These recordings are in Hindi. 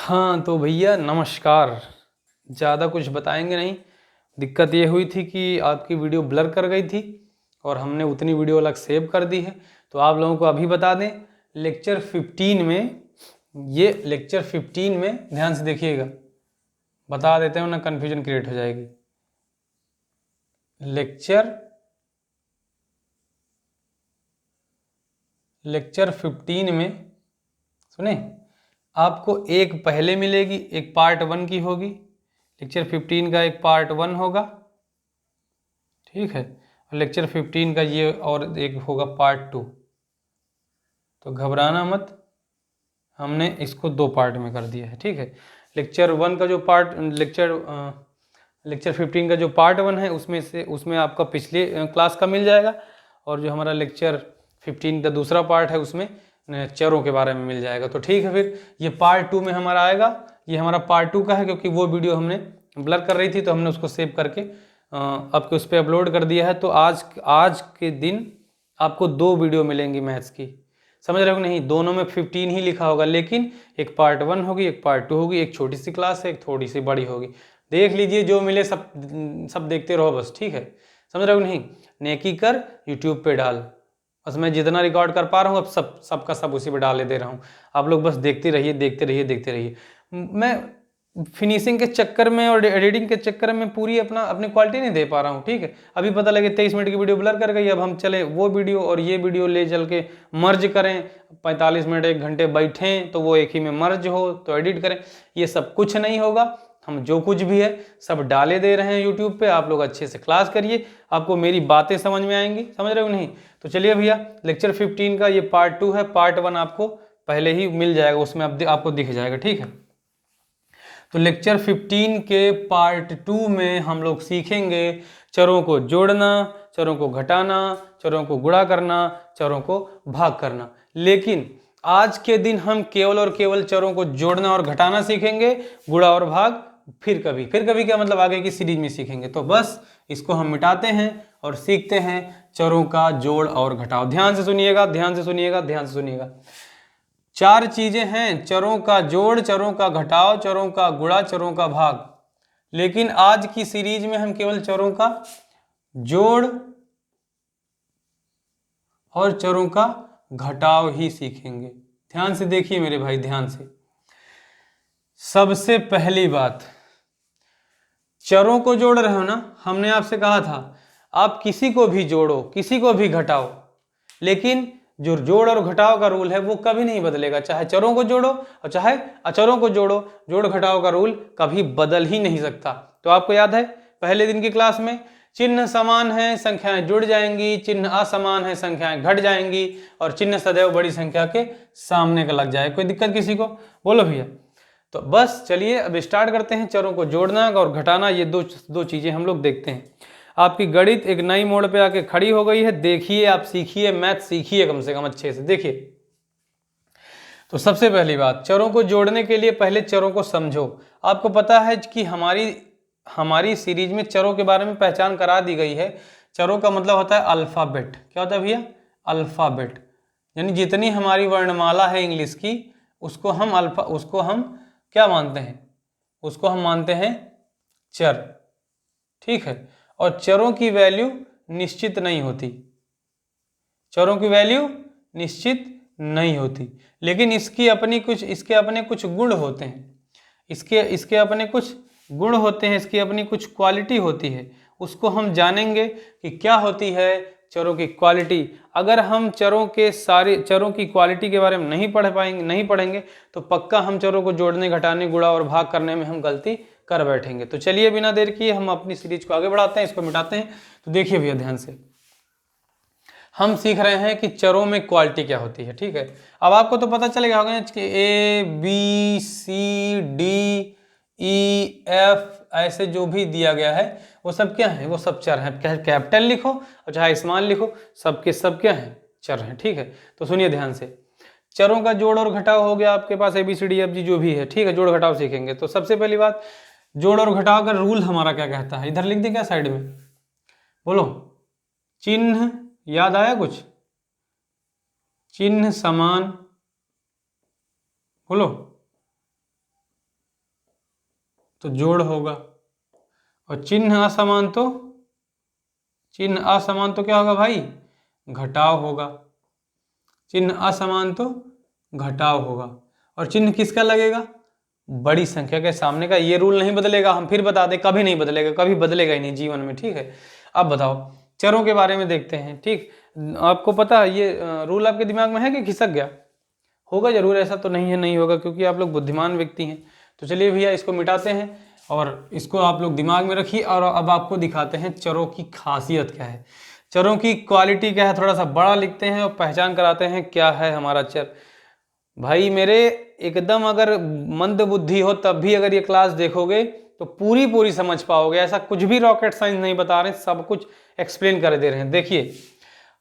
हाँ तो भैया नमस्कार। ज़्यादा कुछ बताएंगे नहीं। दिक्कत ये हुई थी कि आपकी वीडियो ब्लर कर गई थी और हमने उतनी वीडियो अलग सेव कर दी है। तो आप लोगों को अभी बता दें, लेक्चर 15 में, ये लेक्चर 15 में ध्यान से देखिएगा, बता देते हैं ना कन्फ्यूजन क्रिएट हो जाएगी। लेक्चर 15 में सुने, आपको एक पहले मिलेगी, एक पार्ट 1 की होगी। लेक्चर 15 का एक पार्ट 1 होगा, ठीक है, और लेक्चर 15 का ये और एक होगा पार्ट 2। तो घबराना मत, हमने इसको 2 पार्ट में कर दिया है, ठीक है। लेक्चर 1 का जो पार्ट लेक्चर 15 का जो पार्ट 1 है उसमें आपका पिछले क्लास का मिल जाएगा, और जो हमारा लेक्चर 15 का दूसरा पार्ट है उसमें चरों के बारे में मिल जाएगा। तो ठीक है, फिर ये पार्ट 2 में हमारा आएगा। ये हमारा पार्ट 2 का है, क्योंकि वो वीडियो हमने ब्लर कर रही थी तो हमने उसको सेव करके आपके उस पर अपलोड कर दिया है। तो आज के दिन आपको 2 वीडियो मिलेंगी मैथ्स की, समझ रहे हो नहीं? दोनों में 15 ही लिखा होगा, लेकिन एक पार्ट 1 होगी, एक पार्ट 2 होगी, एक छोटी सी क्लास है, एक थोड़ी सी बड़ी होगी। देख लीजिए, जो मिले सब देखते रहो बस, ठीक है, समझ रहे हो नहीं? नेकी कर यूट्यूब पे डाल, बस मैं जितना रिकॉर्ड कर पा रहा हूँ अब सबका सब उसी पे डाले दे रहा हूँ। आप लोग बस देखते रहिए देखते रहिए देखते रहिए। मैं फिनिशिंग के चक्कर में और एडिटिंग के चक्कर में पूरी अपनी क्वालिटी नहीं दे पा रहा हूँ, ठीक है। अभी पता लगे 23 मिनट की वीडियो ब्लर कर गई, अब हम चले वो वीडियो और ये वीडियो ले चल के मर्ज करें, 45 मिनट 1 घंटे बैठें तो वो एक ही में मर्ज हो तो एडिट करें, ये सब कुछ नहीं होगा। हम जो कुछ भी है सब डाले दे रहे हैं यूट्यूब पे, आप लोग अच्छे से क्लास करिए, आपको मेरी बातें समझ में आएंगी, समझ रहे हो नहीं? तो चलिए भैया, लेक्चर 15 का ये पार्ट 2 है, पार्ट 1 आपको पहले ही मिल जाएगा, उसमें आपको दिख जाएगा, ठीक है। तो लेक्चर 15 के पार्ट 2 में हम लोग सीखेंगे चरों को जोड़ना, चरों को घटाना, चरों को गुणा करना, चरों को भाग करना। लेकिन आज के दिन हम केवल और केवल चरों को जोड़ना और घटाना सीखेंगे, गुणा और भाग फिर कभी क्या मतलब आगे की सीरीज में सीखेंगे। तो बस इसको हम मिटाते हैं और सीखते हैं चरों का जोड़ और घटाव। ध्यान से सुनिएगा, ध्यान से सुनिएगा, ध्यान से सुनिएगा। 4 चीजें हैं: चरों का जोड़, चरों का घटाव, चरों का गुणा, चरों का भाग। लेकिन आज की सीरीज में हम केवल चरों का जोड़ और चरों का घटाव ही सीखेंगे। ध्यान से देखिए मेरे भाई, ध्यान से। सबसे पहली बात, चरों को जोड़ रहे हो ना, हमने आपसे कहा था आप किसी को भी जोड़ो, किसी को भी घटाओ, लेकिन जो जोड़ और घटाव का रूल है वो कभी नहीं बदलेगा। चाहे चरों को जोड़ो और चाहे अचरों को जोड़ो, जोड़ घटाव का रूल कभी बदल ही नहीं सकता। तो आपको याद है पहले दिन की क्लास में, चिन्ह समान है संख्याएं जुड़ जाएंगी, चिन्ह असमान है संख्याएं घट जाएंगी, और चिन्ह सदैव बड़ी संख्या के सामने का लग जाए। कोई दिक्कत किसी को? बोलो भैया। तो बस चलिए अब स्टार्ट करते हैं। चरों को जोड़ना और घटाना, ये दो चीजें हम लोग देखते हैं। आपकी गणित एक नई मोड़ पे आके खड़ी हो गई है, देखिए, आप सीखिए, मैथ सीखिए कम से कम अच्छे से, देखिए। तो सबसे पहली बात, चरों को जोड़ने के लिए पहले चरों को समझो। आपको पता है कि हमारी सीरीज में चरों के बारे में पहचान करा दी गई है। चरों का मतलब होता है अल्फाबेट। क्या होता है भैया? अल्फाबेट, यानी जितनी हमारी वर्णमाला है इंग्लिश की, उसको हम क्या मानते हैं? उसको हम मानते हैं चर, ठीक है। और चरों की वैल्यू निश्चित नहीं होती, चरों की वैल्यू निश्चित नहीं होती, लेकिन इसके अपने कुछ गुण होते हैं, इसके अपने कुछ गुण होते हैं, इसकी अपनी कुछ क्वालिटी होती है। उसको हम जानेंगे कि क्या होती है चरों की क्वालिटी। अगर हम चरों की क्वालिटी के बारे में नहीं पढ़ेंगे तो पक्का हम चरों को जोड़ने, घटाने, गुणा और भाग करने में हम गलती कर बैठेंगे। तो चलिए बिना देर किए हम अपनी सीरीज को आगे बढ़ाते हैं, इसको मिटाते हैं। तो देखिए भैया ध्यान से, हम सीख रहे हैं कि चरों में क्वालिटी क्या होती है, ठीक है। अब आपको तो पता चलेगा होगा कि ABCDEF ऐसे जो भी दिया गया है वो सब क्या है? वो सब चर हैं। कैपिटल लिखो और चाहे स्मॉल लिखो, सबके सब क्या हैं? चर हैं, ठीक है। तो सुनिए ध्यान से, चरों का जोड़ और घटाव हो गया आपके पास, ABCDEFG जो भी है, ठीक है। जोड़ घटाव सीखेंगे तो सबसे पहली बात, जोड़ और घटाव का रूल हमारा क्या कहता है? इधर लिख दे क्या साइड में? बोलो। चिन्ह याद आया कुछ? चिन्ह समान, बोलो। तो जोड़ होगा, और चिन्ह असमान तो क्या होगा भाई, घटाव होगा। चिन्ह असमान तो घटाव होगा, और चिन्ह किसका लगेगा, बड़ी संख्या के सामने का। ये रूल नहीं बदलेगा, हम फिर बता दें, कभी नहीं बदलेगा, कभी बदलेगा ही नहीं जीवन में, ठीक है। अब बताओ चरों के बारे में देखते हैं, ठीक। आपको पता है ये रूल आपके दिमाग में है कि खिसक गया होगा, जरूर ऐसा तो नहीं है, नहीं होगा, क्योंकि आप लोग बुद्धिमान व्यक्ति हैं। तो चलिए भैया इसको मिटाते हैं और इसको आप लोग दिमाग में रखिए, और अब आपको दिखाते हैं चरों की खासियत क्या है, चरों की क्वालिटी क्या है। थोड़ा सा बड़ा लिखते हैं और पहचान कराते हैं क्या है हमारा चर। भाई मेरे एकदम अगर मंद बुद्धि हो तब भी अगर ये क्लास देखोगे तो पूरी समझ पाओगे। ऐसा कुछ भी रॉकेट साइंस नहीं बता रहे, सब कुछ एक्सप्लेन कर दे रहे हैं। देखिए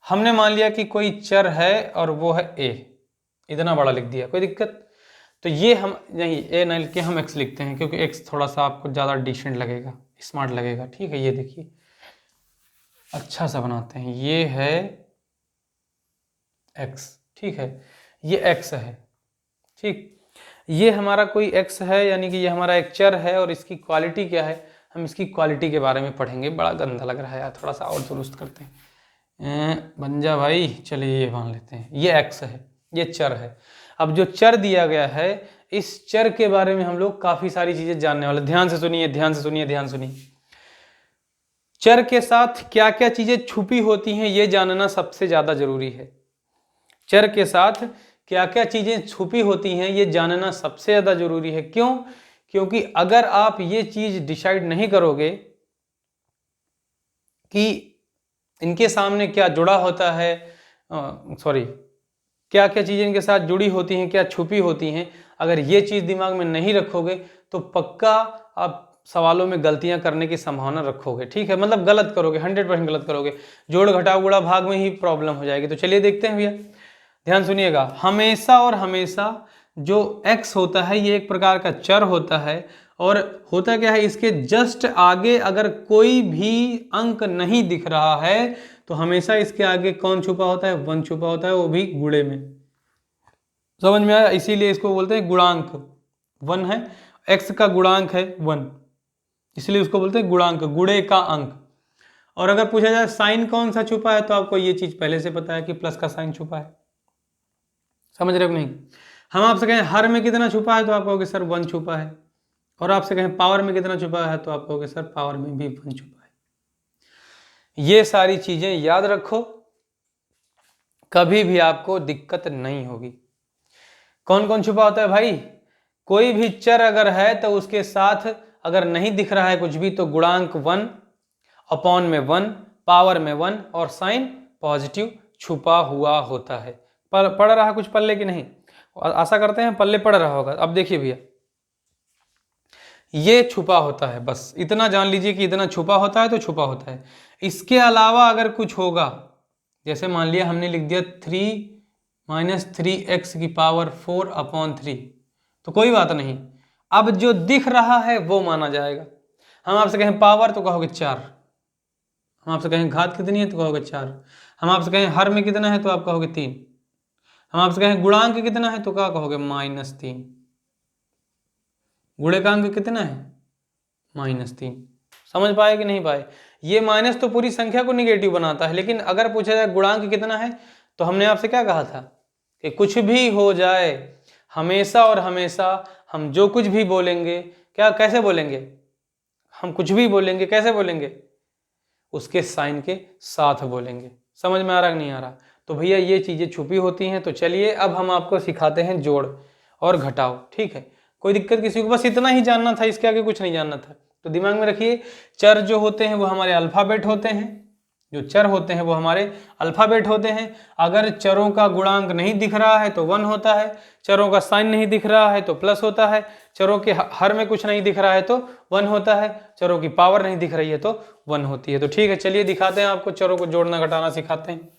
हमने मान लिया कि कोई चर है और वो है ए, इतना बड़ा लिख दिया, कोई दिक्कत? तो ये हम नहीं ए नहीं लिख के हम एक्स लिखते हैं, क्योंकि एक्स थोड़ा सा आपको ज़्यादा डिसेंट लगेगा, स्मार्ट लगेगा, ठीक है। ये देखिए अच्छा सा बनाते हैं, ये है एक्स, ठीक है, ये एक्स है, ठीक। ये हमारा कोई एक्स है, यानी कि ये हमारा एक चर है, और इसकी क्वालिटी क्या है, हम इसकी क्वालिटी के बारे में पढ़ेंगे। बड़ा गंदा लग रहा है यार, थोड़ा सा और दुरुस्त करते हैं। बन जा भाई, चलिए ये मान लेते हैं, ये एक्स है, ये चर है। अब जो चर दिया गया है, इस चर के बारे में हम लोग काफ़ी सारी चीज़ें जानने वाले। ध्यान से सुनिए, ध्यान से सुनिए, ध्यान सुनिए। चर के साथ क्या क्या चीज़ें छुपी होती हैं ये जानना सबसे ज़्यादा जरूरी है। चर के साथ क्या क्या चीज़ें छुपी होती हैं ये जानना सबसे ज़्यादा जरूरी है। क्यों? क्योंकि अगर आप ये चीज़ डिसाइड नहीं करोगे कि इनके सामने क्या जुड़ा होता है, क्या क्या चीज़ें इनके साथ जुड़ी होती हैं, क्या छुपी होती हैं, अगर ये चीज़ दिमाग में नहीं रखोगे तो पक्का आप सवालों में गलतियां करने की संभावना रखोगे, ठीक है। मतलब गलत करोगे, 100% गलत करोगे, जोड़ घटाव गुणा भाग में ही प्रॉब्लम हो जाएगी। तो चलिए देखते हैं भैया, ध्यान सुनिएगा। हमेशा और हमेशा जो x होता है ये एक प्रकार का चर होता है, और होता क्या है, इसके जस्ट आगे अगर कोई भी अंक नहीं दिख रहा है तो हमेशा इसके आगे कौन छुपा होता है, 1 छुपा होता है, वो भी गुणे में। समझ में आया? इसीलिए इसको बोलते हैं गुणांक। 1 है, x का गुणांक है 1, इसलिए उसको बोलते हैं गुणांक, गुणे का अंक। और अगर पूछा जाए साइन कौन सा छुपा है, तो आपको ये चीज पहले से पता है कि प्लस का साइन छुपा है। समझ रहे हो नहीं? हम आपसे कहें हर में कितना छुपा है, तो आप कहोगे सर 1 छुपा है। और आपसे कहें पावर में कितना छुपा है, तो आप कहोगे सर पावर में भी 1 छुपा है। ये सारी चीजें याद रखो, कभी भी आपको दिक्कत नहीं होगी। कौन कौन छुपा होता है भाई? कोई भी चर अगर है तो उसके साथ अगर नहीं दिख रहा है कुछ भी, तो गुणांक 1, अपॉन में 1, पावर में 1 और साइन पॉजिटिव छुपा हुआ होता है। पढ़ रहा कुछ पल्ले की नहीं? आशा करते हैं पल्ले पढ़ रहा होगा। अब देखिए भैया, ये छुपा होता है, बस इतना जान लीजिए कि इतना छुपा होता है तो छुपा होता है। इसके अलावा अगर कुछ होगा, जैसे मान लिया हमने लिख दिया 3 - 3x की पावर 4 अपॉन 3, तो कोई बात नहीं, अब जो दिख रहा है वो माना जाएगा। हम आपसे कहें पावर तो कहोगे 4, हम आपसे कहें घात कितनी है तो कहोगे 4, हम आपसे कहें हर में कितना है तो आप कहोगे 3, हम आपसे कहें गुणांक कितना है तो क्या कहोगे -3। गुणे का अंक कितना है? -3। समझ पाए कि नहीं पाए? ये माइनस तो पूरी संख्या को निगेटिव बनाता है, लेकिन अगर पूछा जाए गुणांक कितना है, तो हमने आपसे क्या कहा था कि कुछ भी हो जाए, हमेशा और हमेशा हम जो कुछ भी बोलेंगे, क्या कैसे बोलेंगे, हम कुछ भी बोलेंगे कैसे बोलेंगे, उसके साइन के साथ बोलेंगे। समझ में आ रहा कि नहीं आ रहा? तो भैया ये चीजें छुपी होती हैं। तो चलिए अब हम आपको सिखाते हैं जोड़ और घटाव, ठीक है। कोई दिक्कत किसी को? बस इतना ही जानना था, इसके आगे कुछ नहीं जानना था। तो दिमाग में रखिए, चर जो होते हैं वो हमारे अल्फाबेट होते हैं, जो चर होते हैं वो हमारे अल्फाबेट होते हैं। अगर चरों का गुणांक नहीं दिख रहा है तो 1 होता है, चरों का साइन नहीं दिख रहा है तो प्लस होता है, चरों के हर में कुछ नहीं दिख रहा है तो 1 होता है, चरों की पावर नहीं दिख रही है तो 1 होती है। तो ठीक है, चलिए दिखाते हैं आपको, चरों को जोड़ना घटाना सिखाते हैं।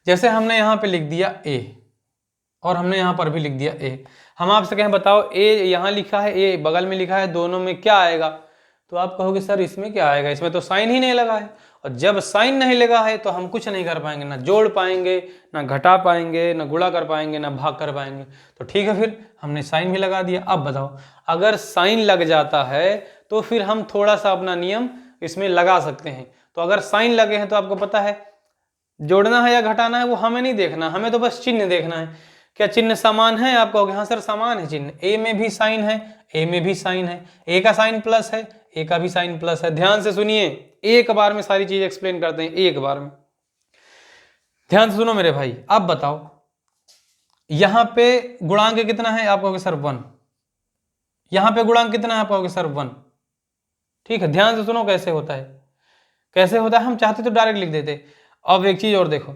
जैसे हमने यहाँ पे लिख दिया a और हमने यहाँ पर भी लिख दिया a। हम आपसे कहें बताओ a यहाँ लिखा है, a बगल में लिखा है, दोनों में क्या आएगा? तो आप कहोगे सर इसमें क्या आएगा, इसमें तो साइन ही नहीं लगा है। और जब साइन नहीं लगा है तो हम कुछ नहीं कर पाएंगे, ना जोड़ पाएंगे, ना घटा पाएंगे, ना गुणा कर पाएंगे, ना भाग कर पाएंगे। तो ठीक है, फिर हमने साइन भी लगा दिया। अब बताओ, अगर साइन लग जाता है तो फिर हम थोड़ा सा अपना नियम इसमें लगा सकते हैं। तो अगर साइन लगे हैं तो आपको पता है जोड़ना है या घटाना है वो हमें नहीं देखना, हमें तो बस चिन्ह देखना है। क्या चिन्ह समान है? आप कहोगे हाँ सर समान है चिन्ह, ए में भी साइन है, ए में भी साइन है, ए का साइन प्लस है, ए का भी साइन प्लस है। ध्यान से सुनिए, एक बार में सारी चीज एक्सप्लेन करते हैं, एक बार में ध्यान से सुनो मेरे भाई। अब बताओ यहां पे गुणांक कितना है? आप कहोगे सर 1। यहां पे गुणांक कितना है? आप कहोगे सर 1। ठीक है, ध्यान से सुनो कैसे होता है, कैसे होता है। हम चाहते तो डायरेक्ट लिख देते। अब एक चीज और देखो,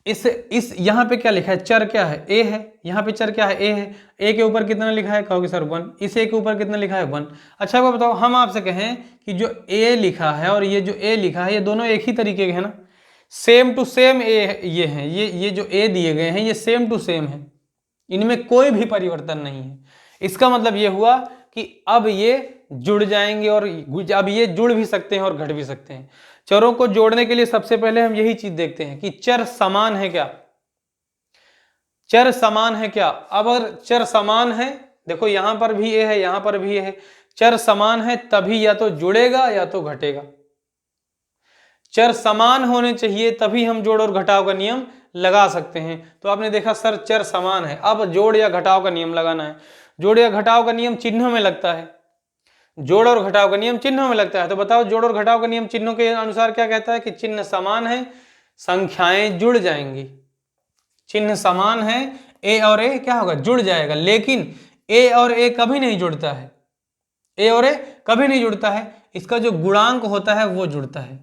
इस यहाँ पे क्या लिखा है? चर क्या है? ए है। यहाँ पे चर क्या है? ए है। ए के ऊपर कितना लिखा है? कहोगे सर 1। इस ए के ऊपर कितना लिखा है? 1। अच्छा वो बताओ, हम आपसे कहें कि जो ए लिखा है और ये जो ए लिखा है ये दोनों एक ही तरीके के हैं ना, सेम टू सेम ए ये हैं, ये जो ए दिए गए हैं ये सेम टू सेम है, इनमें कोई भी परिवर्तन नहीं है। इसका मतलब ये हुआ कि अब ये जुड़ जाएंगे और अब ये जुड़ भी सकते हैं और घट भी सकते हैं। चरों को जोड़ने के लिए सबसे पहले हम यही चीज देखते हैं कि चर समान है क्या, चर समान है क्या। अब अगर चर समान है, देखो यहां पर भी ए है, यहां पर भी ए है, चर समान है तभी या तो जुड़ेगा या तो घटेगा। चर समान होने चाहिए तभी हम जोड़ और घटाव का नियम लगा सकते हैं। तो आपने देखा सर चर समान है, अब जोड़ या घटाव का नियम लगाना है। जोड़ या घटाव का नियम चिन्हों में लगता है, जोड़ और घटाव का नियम चिन्हों में लगता है। तो बताओ जोड़ और घटाव का नियम चिन्हों के अनुसार क्या कहता है कि चिन्ह समान है, संख्याएं जुड़ जाएंगी। चिन्ह समान है, ए और ए क्या होगा? जुड़ जाएगा। लेकिन ए और ए कभी नहीं जुड़ता है, ए और ए कभी नहीं जुड़ता है, इसका जो गुणांक होता है वो जुड़ता है।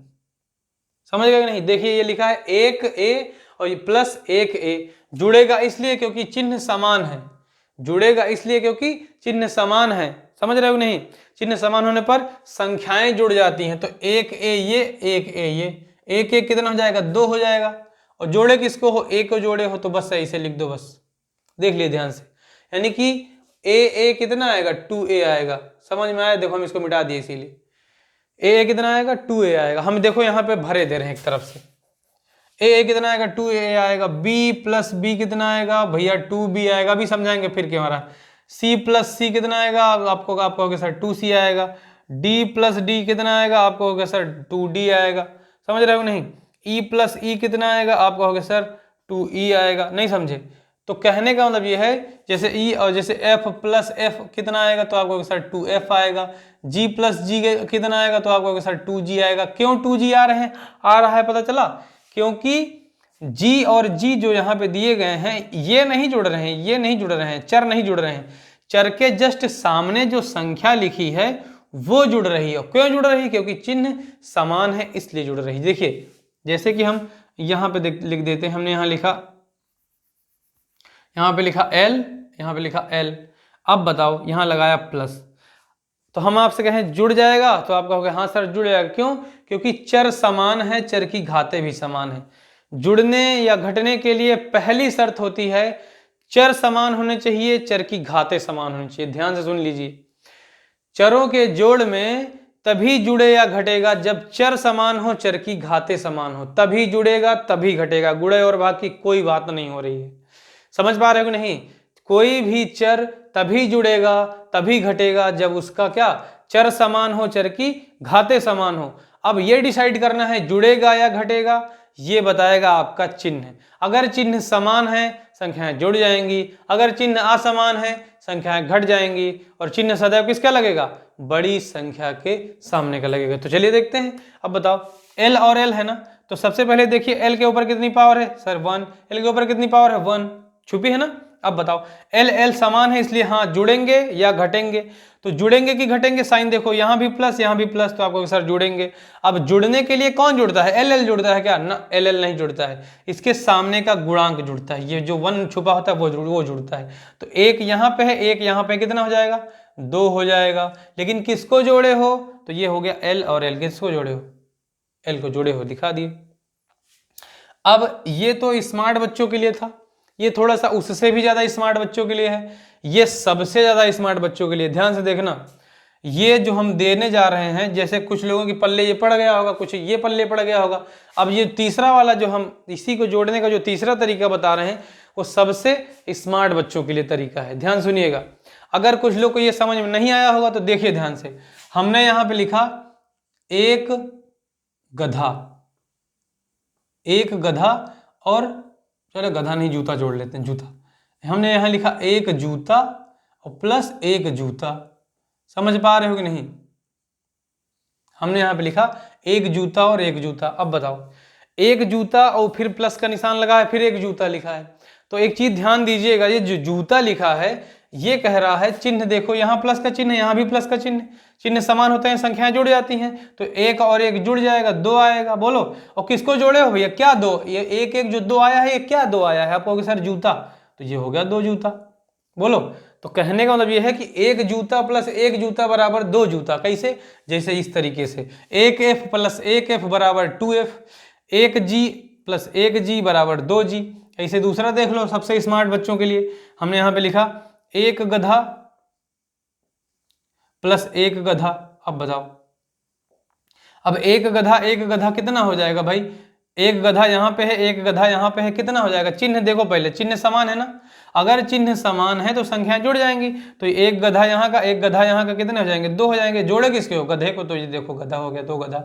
समझ गए नहीं? देखिए ये लिखा है 1 ए और ये प्लस 1 ए, जुड़ेगा इसलिए क्योंकि चिन्ह समान है, जुड़ेगा इसलिए क्योंकि चिन्ह समान है। समझ रहे हो नहीं? चिन्ह समान होने पर संख्याएं जुड़ जाती हैं। तो 1 ए ये, 1 ए ये, 1 1 कितना हो जाएगा? 2 हो जाएगा। और जोड़े किसको हो? ए को जोड़े हो तो बस सही से लिख दो, बस देख लिए ध्यान से। यानी कि ए कितना आएगा? 2a आएगा। समझ में आया? देखो हम इसको मिटा दिए इसीलिए। ए कितना आएगा? 2a आएगा। हम देखो यहाँ पे भरे दे रहे हैं एक तरफ से। ए कितना आएगा? 2a आएगा। b प्लस बी कितना आएगा भैया? 2b आएगा। अभी समझाएंगे फिर क्या हमारा। c प्लस सी कितना आएगा? आपको कहोगे सर 2c आएगा। d प्लस डी कितना आएगा? आप कहोगे सर 2d आएगा। समझ रहे हो नहीं? e प्लस ई कितना आएगा? आप कहोगे सर 2e आएगा। नहीं समझे? तो कहने का मतलब ये है जैसे e और जैसे f प्लस f कितना आएगा? तो आप कहोगे सर 2f आएगा। g प्लस जी कितना आएगा? तो आप कहोगे सर 2g आएगा। क्यों 2g आ रहा है पता चला? क्योंकि g और g जो यहाँ पे दिए गए हैं ये नहीं जुड़ रहे हैं, ये नहीं जुड़ रहे हैं, चर नहीं जुड़ रहे हैं। चर के जस्ट सामने जो संख्या लिखी है वो जुड़ रही है। क्यों जुड़ रही है? क्योंकि चिन्ह समान है इसलिए जुड़ रही है। देखिए जैसे कि हम यहाँ पे लिख देते हैं, हमने यहाँ लिखा, यहाँ पे लिखा l, यहाँ पे लिखा l। अब बताओ यहाँ लगाया प्लस, तो हम आपसे कहें जुड़ जाएगा? तो आप कहोगे हाँ सर जुड़ जाएगा। क्यों? क्योंकि चर समान है, चर की घातें भी समान है। जुड़ने या घटने के लिए पहली शर्त होती है चर समान होने चाहिए, चर की घातें समान होनी चाहिए। ध्यान से सुन लीजिए, चरों के जोड़ में तभी जुड़े या घटेगा जब चर समान हो, चर की घातें समान हो, तभी जुड़ेगा तभी घटेगा। गुणे और भाग की कोई बात नहीं हो रही है। समझ पा रहे हो नहीं? कोई भी चर तभी जुड़ेगा तभी घटेगा जब उसका क्या? चर समान हो, चर की घातें समान हो। अब ये डिसाइड करना है जुड़ेगा या घटेगा, ये बताएगा आपका चिन्ह। अगर चिन्ह समान है संख्याएं जुड़ जाएंगी, अगर चिन्ह असमान है संख्याएं घट जाएंगी। और चिन्ह सदैव किसका लगेगा? बड़ी संख्या के सामने का लगेगा। तो चलिए देखते हैं। अब बताओ l और l है ना, तो सबसे पहले देखिए l के ऊपर कितनी पावर है? सर 1। l के ऊपर कितनी पावर है? 1। छुपी है ना। अब बताओ l समान है इसलिए हाँ जुड़ेंगे या घटेंगे। तो जुड़ेंगे कि घटेंगे? साइन देखो, यहाँ भी प्लस यहाँ भी प्लस, तो आपको सर जुड़ेंगे। अब जुड़ने के लिए कौन जुड़ता है? एल जुड़ता है क्या? ना, एल नहीं जुड़ता है, इसके सामने का गुणांक जुड़ता है। ये जो 1 छुपा होता है वो जुड़ता है। तो एक यहाँ पे है, एक यहाँ पे, कितना हो जाएगा? 2 हो जाएगा। लेकिन किसको जोड़े हो? तो ये हो गया एल और एल। किसको जोड़े हो? एल को जोड़े हो, दिखा दिए। अब ये तो स्मार्ट बच्चों के लिए था, ये थोड़ा सा उससे भी ज्यादा स्मार्ट बच्चों के लिए है, ये सबसे ज्यादा स्मार्ट बच्चों के लिए। ध्यान से देखना, ये जो हम देने जा रहे हैं, जैसे कुछ लोगों के पल्ले ये पड़ गया होगा, कुछ ये पल्ले पड़ गया होगा। अब ये तीसरा वाला जो हम इसी को जोड़ने का जो तीसरा तरीका बता रहे हैं वो सबसे स्मार्ट बच्चों के लिए तरीका है, ध्यान सुनिएगा। अगर कुछ लोग को ये समझ में नहीं आया होगा तो देखिए ध्यान से। हमने यहां पे लिखा एक गधा, एक गधा, और चलो गधा नहीं जूता जोड़ लेते हैं, जूता। हमने यहां लिखा एक जूता और प्लस एक जूता, समझ पा रहे हो कि नहीं? हमने यहां पे लिखा एक जूता और एक जूता। अब बताओ, एक जूता और फिर प्लस का निशान लगा है, फिर एक जूता लिखा है। तो एक चीज ध्यान दीजिएगा, ये जो जूता लिखा है ये कह रहा है चिन्ह देखो, यहाँ प्लस का चिन्ह, यहाँ भी प्लस का चिन्ह, चिन्ह समान होते हैं, संख्याएं जुड़ जाती हैं, तो एक और एक जुड़ जाएगा, 2 आएगा। बोलो, और किसको जोड़े हो भैया? क्या 2? ये एक एक जो 2 आया है, ये क्या 2 आया है? आप कहोगे सर जूता, तो ये हो गया 2 जूता। बोलो, तो कहने का मतलब ये है कि एक जूता प्लस एक जूता बराबर 2 जूता। कैसे? जैसे इस तरीके से, एक एफ प्लस एक एफ बराबर 2F, एक जी प्लस एक जी बराबर 2G। ऐसे दूसरा देख लो सबसे स्मार्ट बच्चों के लिए, हमने यहां पे लिखा एक गधा प्लस एक गधा। अब बताओ, अब एक गधा कितना हो जाएगा भाई? एक गधा यहाँ पे है, एक गधा यहाँ पे है, कितना हो जाएगा? चिन्ह देखो पहले, चिन्ह समान है ना? अगर चिन्ह समान है तो संख्याएं जुड़ जाएंगी। तो एक गधा यहाँ का, एक गधा यहाँ का, कितने हो जाएंगे? 2 हो जाएंगे। जोड़े किसके हो? गधे को। तो ये देखो गधा हो गया, 2 गधा।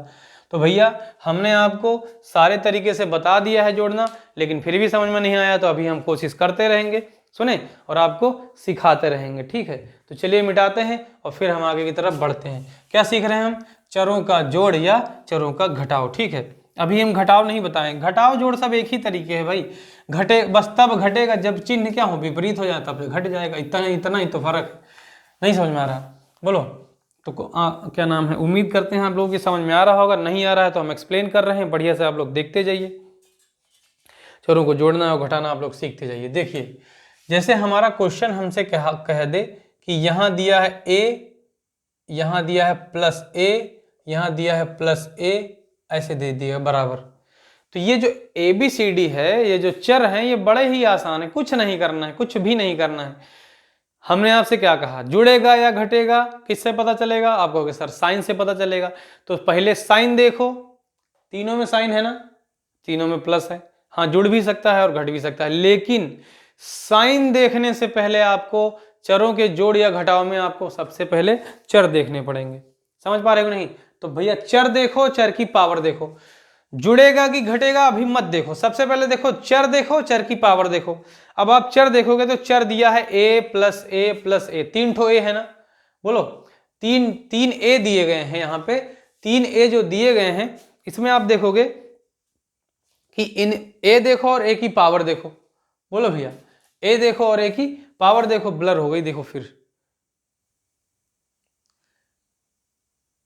तो भैया हमने आपको सारे तरीके से बता दिया है जोड़ना, लेकिन फिर भी समझ में नहीं आया तो अभी हम कोशिश करते रहेंगे, सुने, और आपको सिखाते रहेंगे, ठीक है? तो चलिए मिटाते हैं और फिर हम आगे की तरफ बढ़ते हैं। क्या सीख रहे हैं हम? चरों का जोड़ या चरों का घटाव, ठीक है? अभी हम घटाव नहीं बताएं, घटाव जोड़ सब एक ही तरीके है भाई। घटे बस तब घटेगा जब चिन्ह क्या हो? विपरीत हो जाता, फिर घट जाएगा। इतना ही तो फर्क है। नहीं समझ में आ रहा? बोलो तो क्या नाम है, उम्मीद करते हैं आप लोगों की समझ में आ रहा होगा। नहीं आ रहा है तो हम एक्सप्लेन कर रहे हैं, बढ़िया से आप लोग देखते जाइए। चरों को जोड़ना और घटाना आप लोग सीखते जाइए। देखिए, जैसे हमारा क्वेश्चन हमसे कह दे कि यहाँ दिया है a, यहाँ दिया है प्लस a, यहाँ दिया है प्लस a, ऐसे दे दिया बराबर। तो ये जो ABCD है, ये जो चर हैं, ये बड़े ही आसान है, कुछ नहीं करना है, कुछ भी नहीं करना है। हमने आपसे क्या कहा? जुड़ेगा या घटेगा किससे पता चलेगा? आप कहोगे सर साइन से पता चलेगा। तो पहले साइन देखो, तीनों में साइन है ना, तीनों में प्लस है। हाँ, जुड़ भी सकता है और घट भी सकता है, लेकिन साइन देखने से पहले आपको चरों के जोड़ या घटाव में आपको सबसे पहले चर देखने पड़ेंगे। समझ पा रहे हो नहीं? तो भैया चर देखो, चर की पावर देखो। जुड़ेगा कि घटेगा अभी मत देखो, सबसे पहले देखो चर, देखो चर की पावर देखो। अब आप चर देखोगे तो चर दिया है a प्लस ए प्लस ए, 3 ठो a है ना? बोलो, तीन a दिए गए हैं यहाँ पे। 3 a जो दिए गए हैं, इसमें आप देखोगे कि इन a देखो और a की पावर देखो। बोलो भैया, a देखो और a की पावर देखो। ब्लर हो गई, देखो फिर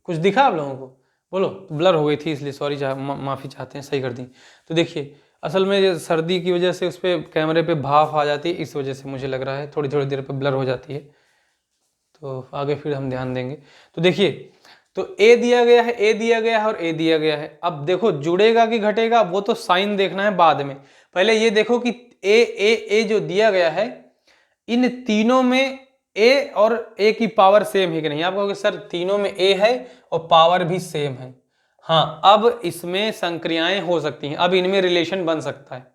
कुछ दिखा आप लोगों को? बोलो, ब्लर हो गई थी इसलिए सॉरी, माफ़ी चाहते हैं, सही कर दी। तो देखिए, असल में ये सर्दी की वजह से उस पर कैमरे पे भाप आ जाती है, इस वजह से मुझे लग रहा है थोड़ी थोड़ी देर पे ब्लर हो जाती है। तो आगे फिर हम ध्यान देंगे। तो देखिए, तो a दिया गया है, a दिया गया है और a दिया गया है। अब देखो जुड़ेगा कि घटेगा वो तो साइन देखना है बाद में, पहले ये देखो कि a जो दिया गया है, इन तीनों में a और a की पावर सेम है कि नहीं? आप कहोगे सर तीनों में a है और पावर भी सेम है। हाँ, अब इसमें संक्रियाएं हो सकती हैं, अब इनमें रिलेशन बन सकता है।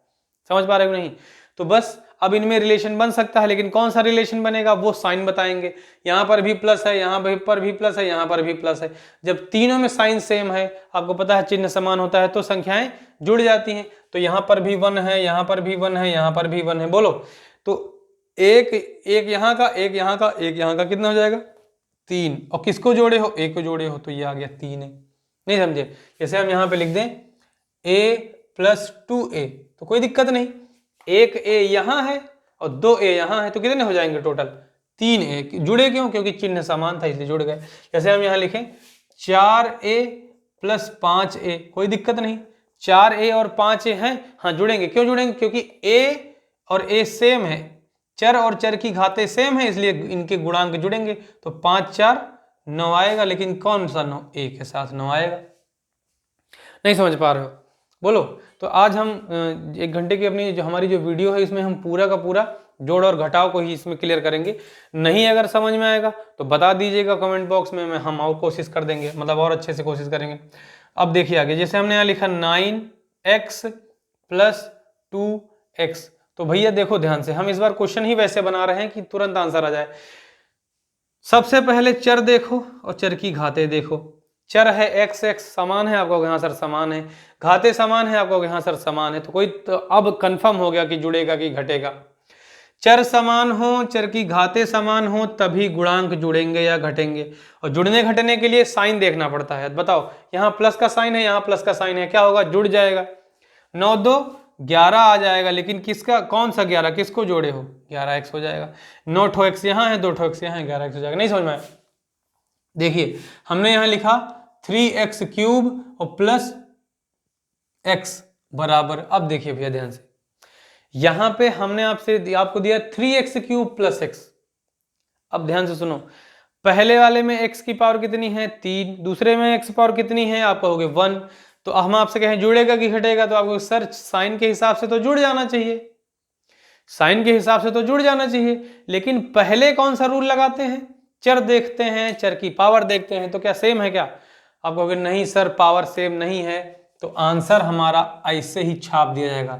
समझ पा रहे हो नहीं? तो बस अब इनमें रिलेशन बन सकता है, लेकिन कौन सा रिलेशन बनेगा वो साइन बताएंगे। यहाँ पर भी प्लस है, यहाँ पर भी प्लस है, यहाँ पर भी प्लस है। जब तीनों में साइन सेम है, आपको पता है चिन्ह समान होता है, तो संख्याएं जुड़ जाती हैं। तो यहाँ पर भी 1 है, यहाँ पर भी 1 है, यहाँ पर भी 1 है। बोलो, तो एक यहाँ का, एक यहाँ का, एक यहाँ का, कितना हो जाएगा? 3। और किसको जोड़े हो? a को जोड़े हो, तो ये आ गया 3 है। नहीं समझे? जैसे हम यहाँ पे लिख दें a प्लस 2a, तो कोई दिक्कत नहीं। एक a यहाँ है और 2a यहाँ है, तो कितने हो जाएंगे टोटल? 3a। जुड़े क्यों? क्योंकि चिन्ह समान था इसलिए जुड़ गए। जैसे हम यहाँ लिखें 4a प्लस 5a, कोई दिक्कत नहीं। 4a और 5a हैं, हाँ जुड़ेंगे। क्यों जुड़ेंगे? क्योंकि a और a सेम है, चर और चर की घातें सेम है, इसलिए इनके गुणांक जुड़ेंगे। तो 5 4 9 आएगा, लेकिन कौन सा 9? a के साथ 9 आएगा। नहीं समझ पा रहे हो? बोलो। तो आज हम 1 घंटे की अपनी जो हमारी जो वीडियो है इसमें हम पूरा का पूरा जोड़ और घटाव को ही इसमें क्लियर करेंगे। नहीं अगर समझ में आएगा तो बता दीजिएगा कमेंट बॉक्स में, हम और कोशिश कर देंगे, मतलब और अच्छे से कोशिश करेंगे। अब देखिए आगे, जैसे हमने यहाँ लिखा 9x + 2x। तो भैया देखो ध्यान से, हम इस बार क्वेश्चन ही वैसे बना रहे हैं कि तुरंत आंसर आ जाए। सबसे पहले चर देखो और चर की घातें देखो। चर है x समान है, आपको यहाँ सर समान है, घातें समान है, आपको यहाँ सर समान है, तो कोई तो अब कंफर्म हो गया कि जुड़ेगा कि घटेगा। चर समान हो, चर की घातें समान हो, तभी गुणांक जुड़ेंगे या घटेंगे। और जुड़ने घटने के लिए साइन देखना पड़ता है। बताओ, यहाँ प्लस का साइन है, यहाँ प्लस का साइन है, क्या होगा? जुड़ जाएगा। 9 2 11 आ जाएगा, लेकिन किसका, कौन सा 11, किसको जोड़े हो? 11x हो जाएगा। 9 ठो x यहाँ है, 2 ठो x यहाँ है, 11x हो जाएगा। नहीं समझ में आया? देखिए हमने यहाँ लिखा 3x³ और प्लस x बराबर, अब देखिए भैया ध्यान से, यहां पे हमने आपको दिया 3x³ + x। अब ध्यान से सुनो, पहले वाले में x की पावर कितनी है? 3, दूसरे में x पावर कितनी है? आप कहोगे 1। तो हम आपसे कहें जुड़ेगा कि घटेगा, तो आपको सर साइन के हिसाब से तो जुड़ जाना चाहिए, साइन के हिसाब से तो जुड़ जाना चाहिए, लेकिन पहले कौन सा रूल लगाते हैं? चर देखते हैं, चर की पावर देखते हैं, तो क्या सेम है क्या? आप कहोगे नहीं सर पावर सेम नहीं है, तो आंसर हमारा ऐसे ही छाप दिया जाएगा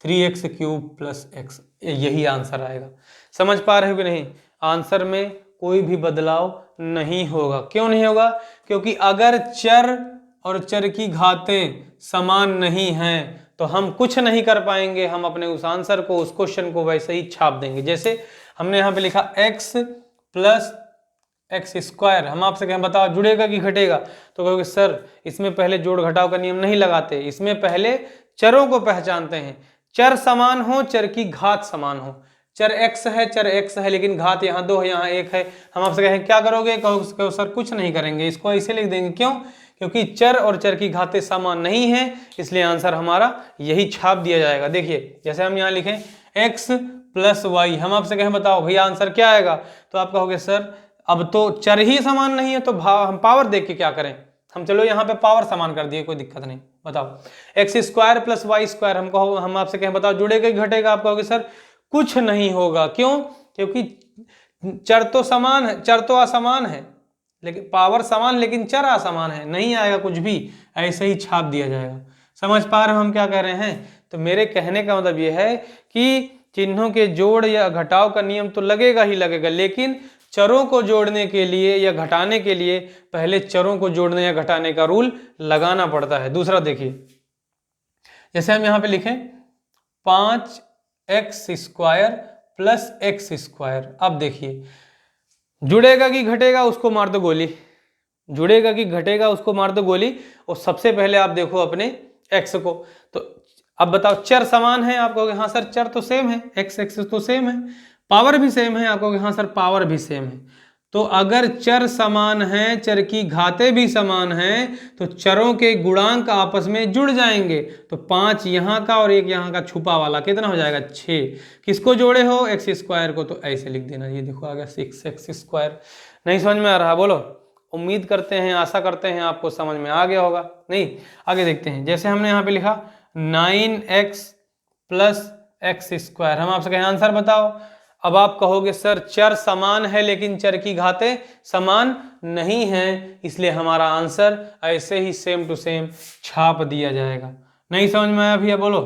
3x³ + x, यही आंसर आएगा। समझ पा रहे हो कि नहीं? आंसर में कोई भी बदलाव नहीं होगा। क्यों नहीं होगा? क्योंकि अगर चर और चर की घातें समान नहीं हैं तो हम कुछ नहीं कर पाएंगे, हम अपने उस आंसर को, उस क्वेश्चन को वैसे ही छाप देंगे। जैसे हमने यहाँ पे लिखा x + x², हम आपसे कहें बताओ जुड़ेगा कि घटेगा, तो कहोगे सर इसमें पहले जोड़ घटाव का नियम नहीं लगाते, इसमें पहले चरों को पहचानते हैं। चर समान हो, चर की घात समान हो। चर x है, चर x है, लेकिन घात यहाँ 2 है, यहाँ 1 है। हम आपसे कहें क्या करोगे? कहो सर कुछ नहीं करेंगे, इसको ऐसे लिख देंगे। क्यों? क्योंकि चर और चर की घातें समान नहीं है, इसलिए आंसर हमारा यही छाप दिया जाएगा। देखिए जैसे हम यहाँ लिखें x + y, हम आपसे कहें बताओ भैया आंसर क्या आएगा, तो आप कहोगे सर अब तो चर ही समान नहीं है, तो हम पावर देख के क्या करें? हम चलो यहाँ पे पावर समान कर दिए, कोई दिक्कत नहीं। बताओ x² + y², हम आपसे कहें बताओ जुड़ेगा कि घटेगा, आप कहोगे सर कुछ नहीं होगा। क्यों? क्योंकि चर तो समान है, चर तो असमान है, लेकिन पावर समान लेकिन चर असमान है, नहीं आएगा कुछ भी, ऐसे ही छाप दिया जाएगा। समझ पा रहे हो हम क्या कह रहे हैं? तो मेरे कहने का मतलब यह है कि चिन्हों के जोड़ या घटाव का नियम तो लगेगा ही लगेगा, लेकिन चरों को जोड़ने के लिए या घटाने के लिए पहले चरों को जोड़ने या घटाने का रूल लगाना पड़ता है। दूसरा देखिए, जैसे हम यहाँ पे लिखें 5x² + x²। अब देखिए जुड़ेगा कि घटेगा, उसको मार दो गोली, जुड़ेगा कि घटेगा उसको मार दो गोली। और सबसे पहले आप देखो अपने x को, तो अब बताओ चर समान है, आप कहोगे हाँ सर चर तो सेम है, x तो सेम है, पावर भी सेम है, आप कहोगे हाँ सर पावर भी सेम है। तो अगर चर समान है, चर की घातें भी समान हैं, तो चरों के गुणांक आपस में जुड़ जाएंगे। तो 5 यहाँ का और 1 यहाँ का छुपा वाला कितना हो जाएगा? 6। किसको जोड़े हो? x² को, तो ऐसे लिख देना। ये देखो आ गया 6x²। नहीं समझ में आ रहा? बोलो। उम्मीद करते हैं, आशा करते हैं आपको समझ में आ गया होगा। नहीं, आगे देखते हैं। जैसे हमने यहाँ पे लिखा 9x + x², हम आपसे कहें आंसर बताओ। अब आप कहोगे सर चर समान है लेकिन चर की घातें समान नहीं हैं, इसलिए हमारा आंसर ऐसे ही सेम टू सेम छाप दिया जाएगा। नहीं समझ में आया भैया? बोलो।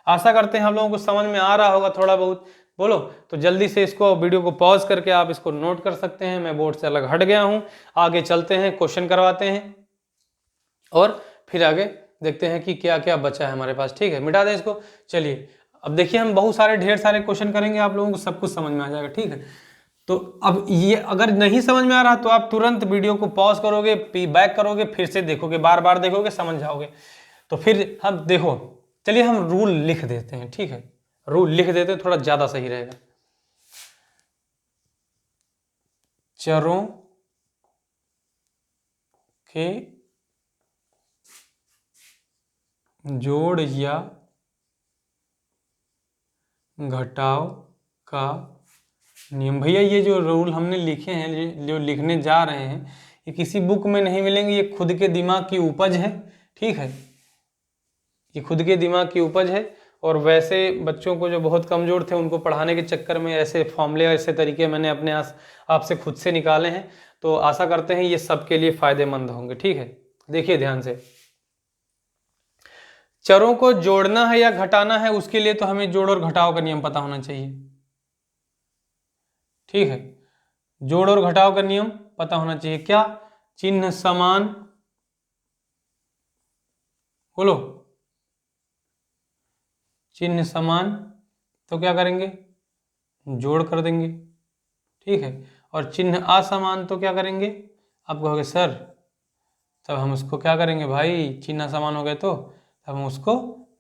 आशा करते हैं हम लोगों को समझ में आ रहा होगा थोड़ा बहुत। बोलो। तो जल्दी से इसको वीडियो को पॉज करके आप इसको नोट कर सकते हैं। मैं बोर्ड से अलग हट गया हूं, आगे चलते हैं, क्वेश्चन करवाते हैं और फिर आगे देखते हैं कि क्या क्या बचा है हमारे पास। ठीक है, मिटा दें इसको। चलिए अब देखिए, हम बहुत सारे ढेर सारे क्वेश्चन करेंगे, आप लोगों को सब कुछ समझ में आ जाएगा। ठीक है, तो अब ये अगर नहीं समझ में आ रहा तो आप तुरंत वीडियो को पॉज करोगे, बैक करोगे, फिर से देखोगे, बार बार देखोगे, समझ जाओगे। तो फिर हम देखो, चलिए हम रूल लिख देते हैं। ठीक है, रूल लिख देते हैं, थोड़ा ज्यादा सही रहेगा। चरों के जोड़ या घटाव का नियम। भैया ये जो रूल हमने लिखे हैं, जो लिखने जा रहे हैं, ये किसी बुक में नहीं मिलेंगे, ये खुद के दिमाग की उपज है। ठीक है, ये खुद के दिमाग की उपज है। और वैसे बच्चों को जो बहुत कमज़ोर थे उनको पढ़ाने के चक्कर में ऐसे फॉर्मूले, ऐसे तरीके मैंने अपने आपसे खुद से निकाले हैं। तो आशा करते हैं ये सबके लिए फ़ायदेमंद होंगे। ठीक है, देखिए ध्यान से, चरों को जोड़ना है या घटाना है उसके लिए तो हमें जोड़ और घटाव का नियम पता होना चाहिए। ठीक है, जोड़ और घटाव का नियम पता होना चाहिए। क्या? चिन्ह समान, बोलो, चिन्ह समान तो क्या करेंगे? जोड़ कर देंगे। ठीक है, और चिन्ह असमान तो क्या करेंगे? आप कहोगे सर तब हम उसको क्या करेंगे भाई, चिन्ह समान हो गए तो तब हम उसको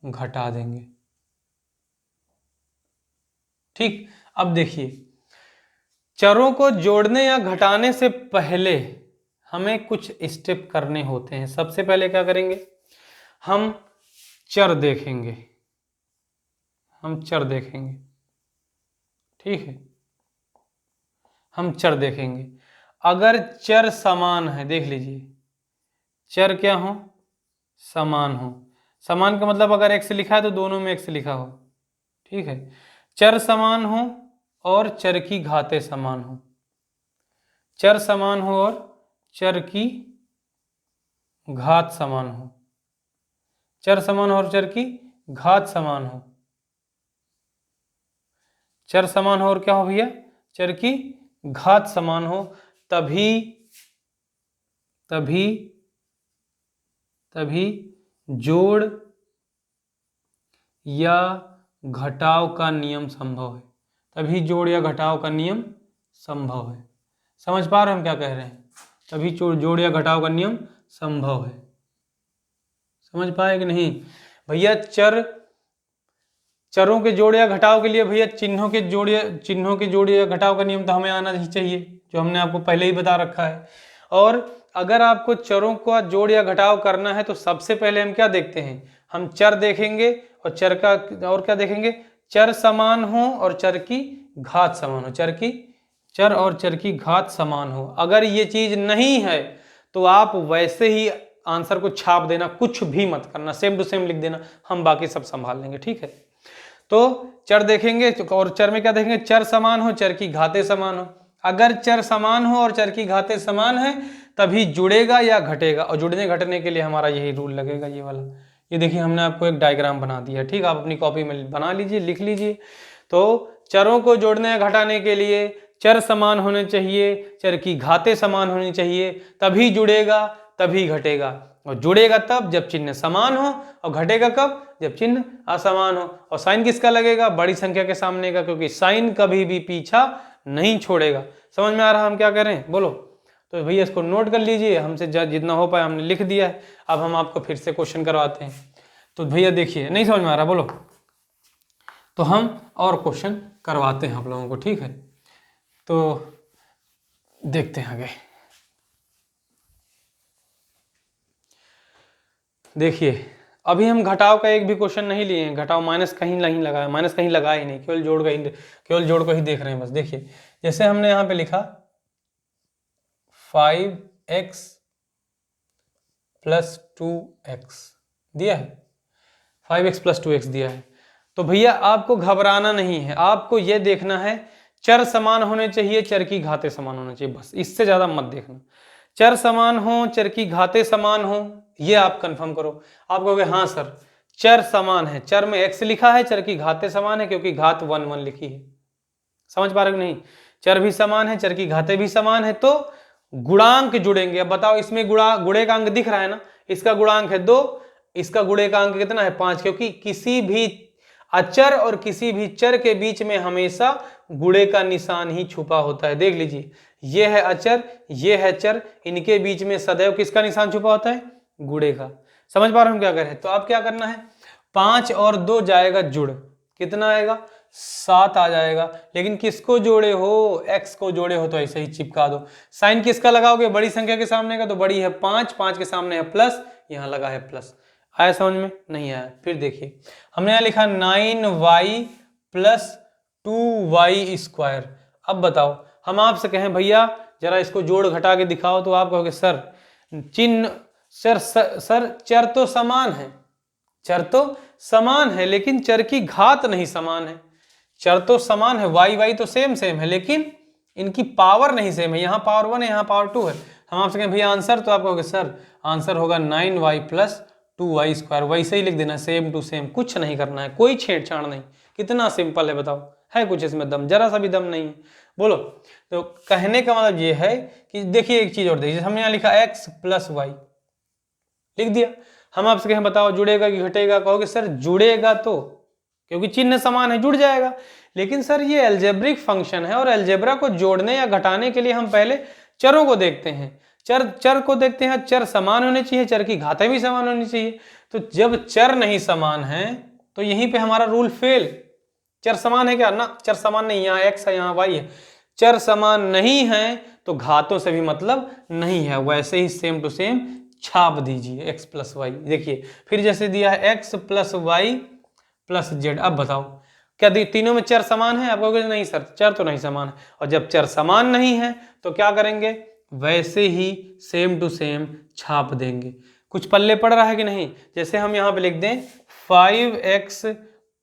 घटा देंगे। ठीक, अब देखिए, चरों को जोड़ने या घटाने से पहले हमें कुछ स्टेप करने होते हैं। सबसे पहले क्या करेंगे? हम चर देखेंगे, हम चर देखेंगे। ठीक है, हम चर देखेंगे। अगर चर समान है, देख लीजिए, चर क्या हो? समान हो। समान का मतलब अगर x लिखा है तो दोनों में x लिखा हो। ठीक है, चर समान हो और चर की घातें समान हो। चर समान हो और चर की घात समान हो। चर समान हो और चर की घात समान हो। चर समान हो और क्या हो भैया? चर की घात समान हो, तभी तभी तभी जोड़ या घटाव का नियम संभव है। तभी जोड़ या घटाव का नियम संभव है। समझ पा रहे हम क्या कह रहे हैं? तभी जोड़ या घटाव का नियम संभव है। समझ पाए कि नहीं भैया? चरों के जोड़ या घटाव के लिए भैया चिन्हों के जोड़ या घटाव का नियम तो हमें आना ही चाहिए, जो हमने आपको पहले ही बता रखा है। और अगर आपको चरों का जोड़ या घटाव करना है तो सबसे पहले हम क्या देखते हैं? हम चर देखेंगे और चर का और क्या देखेंगे? चर समान हो और चर की घात समान हो। चर और चर की घात समान हो। अगर ये चीज नहीं है तो आप वैसे ही आंसर को छाप देना, कुछ भी मत करना, सेम टू सेम लिख देना, हम बाकी सब संभाल लेंगे। ठीक है, तो चर देखेंगे और चर में क्या देखेंगे? चर समान हो, चर की घातें समान हो। अगर चर समान हो और चर की घातें समान है तभी जुड़ेगा या घटेगा। और जुड़ने घटने के लिए हमारा यही रूल लगेगा, ये वाला। ये देखिए हमने आपको एक डायग्राम बना दिया। ठीक, आप अपनी कॉपी में बना लीजिए, लिख लीजिए। तो चरों को जोड़ने या घटाने के लिए चर समान होने चाहिए, चर की घातें समान होनी चाहिए, तभी जुड़ेगा तभी घटेगा। और जुड़ेगा तब जब चिन्ह समान हो, और घटेगा कब? जब चिन्ह असमान हो। और साइन किसका लगेगा? बड़ी संख्या के सामने का, क्योंकि साइन कभी भी पीछा नहीं छोड़ेगा। समझ में आ रहा हम क्या कर रहे हैं? बोलो। तो भैया इसको नोट कर लीजिए, हमसे जितना हो पाए हमने लिख दिया है। अब हम आपको फिर से क्वेश्चन करवाते हैं। तो भैया देखिए, नहीं समझ में आ रहा? बोलो। तो हम और क्वेश्चन करवाते हैं आप लोगों को। ठीक है, तो देखते हैं आगे। देखिए, अभी हम घटाव का एक भी क्वेश्चन नहीं लिए हैं। घटाव माइनस कहीं नहीं लगाया, माइनस कहीं लगा ही नहीं, केवल जोड़ को ही देख रहे हैं बस। देखिए, जैसे हमने यहाँ पे लिखा 5x + 2x दिया है, 5x + 2x दिया है। तो भैया आपको घबराना नहीं है, आपको यह देखना है चर समान होने चाहिए, चर की घातें समान होना चाहिए, बस। इससे ज्यादा मत देखना। चर समान हो, चर की घातें समान हो, ये आप कंफर्म करो। आप कहोगे हाँ सर चर समान है, चर में x लिखा है, चर की घातें समान है, क्योंकि घात 1 1 लिखी है। समझ पा रहे हो नहीं? चर भी समान है, चर की घातें भी समान है, तो गुणांक जुड़ेंगे। अब बताओ, इसमें गुणे का अंक दिख रहा है ना? इसका गुणांक है 2, इसका गुणे का अंक कितना है? 5, क्योंकि किसी भी अचर और किसी भी चर के बीच में हमेशा गुणे का निशान ही छुपा होता है। देख लीजिए, ये है अचर, ये है चर, इनके बीच में सदैव किसका निशान छुपा होता है? गुणे का। समझ पा रहे हम क्या कर रहे हैं? तो अब क्या करना है? 5 और 2 जाएगा जुड़, कितना आएगा? 7 आ जाएगा। लेकिन किसको जोड़े हो? x को जोड़े हो तो ऐसे ही चिपका दो। साइन किसका लगाओगे? बड़ी संख्या के सामने का, तो बड़ी है 5, 5 के सामने है प्लस, यहां लगा है प्लस। आया समझ में? नहीं आया? फिर देखिए, हमने यहां लिखा 9y + 2y²। अब बताओ, हम आपसे कहें भैया जरा इसको जोड़ घटा के दिखाओ, तो आप कहोगे सर चिन्ह सर चर तो समान है, चर तो समान है लेकिन चर की घात नहीं समान है। चर तो समान है, वाई वाई तो सेम सेम है, लेकिन इनकी पावर नहीं सेम है। यहाँ पावर 1 है, यहाँ पावर 2 है। हम आपसे कहें भैया आंसर, तो आप कहोगे सर आंसर होगा 9y प्लस 2y²। वैसे ही लिख देना, सेम टू सेम, कुछ नहीं करना है, कोई छेड़छाड़ नहीं। कितना सिंपल है बताओ, है कुछ इसमें दम? जरा सा भी दम नहीं है। बोलो। तो कहने का मतलब ये है कि देखिए एक चीज और देखिए, हमने यहाँ लिखा x प्लस वाई लिख दिया। हम आपसे कहें बताओ जुड़ेगा कि घटेगा, कहोगे सर जुड़ेगा, तो क्योंकि चिन्ह समान है जुड़ जाएगा। लेकिन सर ये अलजेब्रिक फंक्शन है और अलजेब्रा को जोड़ने या घटाने के लिए हम पहले चरों को देखते हैं, चर को देखते हैं। चर समान होने चाहिए, चर की घातें भी समान होनी चाहिए। तो जब चर नहीं समान है तो यहीं पे हमारा रूल फेल। चर समान है क्या? ना, चर समान नहीं, यहाँ x है यहाँ y है। चर समान नहीं है तो घातों से भी मतलब नहीं है। वैसे ही सेम टू सेम छाप दीजिए x प्लस वाई। देखिए फिर जैसे दिया है x plus y plus z. अब बताओ क्या तीनों में चर समान है? आप कहोगे नहीं सर चर तो नहीं समान है। और जब चर समान नहीं है तो क्या करेंगे? वैसे ही सेम टू सेम छाप देंगे। कुछ पल्ले पड़ रहा है कि नहीं? जैसे हम यहाँ पे लिख दें 5x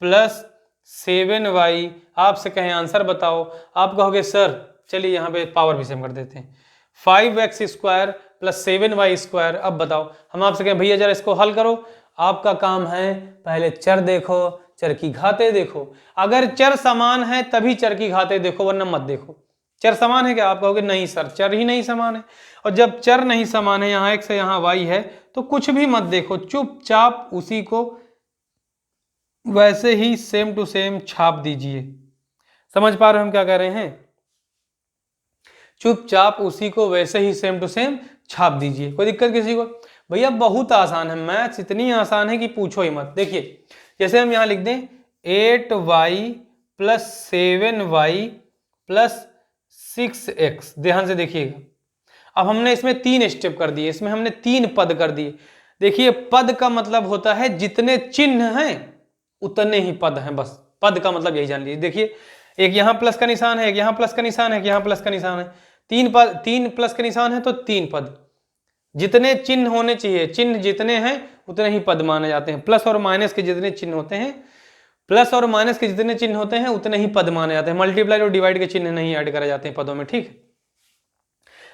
प्लस 7y। आपसे कहें आंसर बताओ, आप कहोगे सर चलिए यहाँ पे पावर भी सेम कर देते हैं, 5x² प्लस 7y²। अब बताओ हम आपसे कहें भैया जरा इसको हल करो। आपका काम है पहले चर देखो, चर की घातें देखो। अगर चर समान है तभी चर की घातें देखो, वरना मत देखो। चर समान है क्या? आप कहोगे नहीं सर चर ही नहीं समान है। और जब चर नहीं समान है, यहाँ x है यहाँ y है, तो कुछ भी मत देखो, चुपचाप उसी को वैसे ही सेम टू सेम छाप दीजिए। समझ पा रहे हो हम क्या कह रहे हैं? चुपचाप उसी को वैसे ही सेम टू सेम छाप दीजिए। कोई दिक्कत किसी को? भैया बहुत आसान है, मैथ्स इतनी आसान है कि पूछो ही मत। देखिए जैसे हम यहाँ लिख दें 8y plus 7y plus 6x। ध्यान से देखिएगा, अब हमने इसमें 3 स्टेप कर दिए, इसमें हमने 3 पद कर दिए। देखिए पद का मतलब होता है जितने चिन्ह हैं उतने ही पद हैं, बस पद का मतलब यही जान लीजिए। देखिए एक यहाँ प्लस का निशान है, एक यहाँ प्लस का निशान है, एक यहाँ प्लस का निशान है, 3 पद, 3 प्लस का निशान है तो 3 पद। जितने चिन्ह होने चाहिए, चिन्ह जितने हैं उतने ही पद माने जाते हैं। प्लस और माइनस के जितने चिन्ह होते हैं, प्लस और माइनस के जितने चिन्ह होते हैं उतने ही पद माने जाते हैं। मल्टीप्लाई और डिवाइड के चिन्ह नहीं ऐड करे जाते हैं पदों में, ठीक है।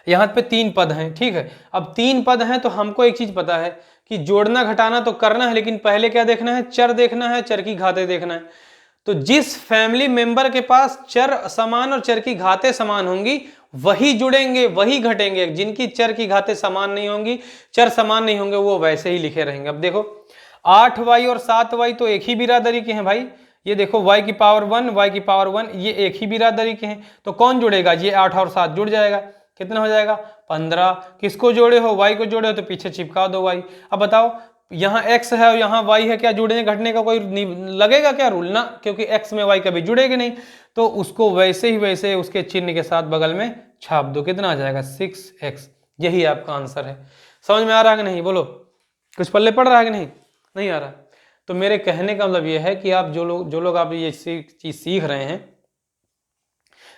यहाँ पे 3 पद हैं, ठीक है। अब 3 पद हैं तो हमको एक चीज पता है कि जोड़ना घटाना तो करना है, लेकिन पहले क्या देखना है? चर देखना है, चर की घातें देखना है। तो जिस फैमिली मेंबर के पास चर समान और चर की घातें समान होंगी वही जुड़ेंगे, वही घटेंगे। जिनकी चर की घातें समान नहीं होंगी, चर समान नहीं होंगे, वो वैसे ही लिखे रहेंगे। अब देखो 8y और 7y तो एक ही बिरादरी के हैं भाई। ये देखो y की पावर 1, y की पावर 1, ये एक ही बिरादरी के हैं। तो कौन जुड़ेगा? ये 8 और 7 जुड़ जाएगा। कितना हो जाएगा? 15। किसको जोड़े हो? y को जोड़े हो तो पीछे चिपका दो y। अब बताओ यहाँ x है और यहाँ y है, क्या जुड़ने घटने का कोई लगेगा क्या रूल? ना, क्योंकि x में y कभी जुड़ेगी नहीं। तो उसको वैसे ही वैसे उसके चिन्ह के साथ बगल में छाप दो। कितना आ जाएगा? 6x। यही आपका आंसर है। समझ में आ रहा है कि नहीं? बोलो, कुछ पल्ले पड़ रहा है कि नहीं? नहीं आ रहा? तो मेरे कहने का मतलब यह है कि आप जो लोग आप ये चीज सीख रहे हैं,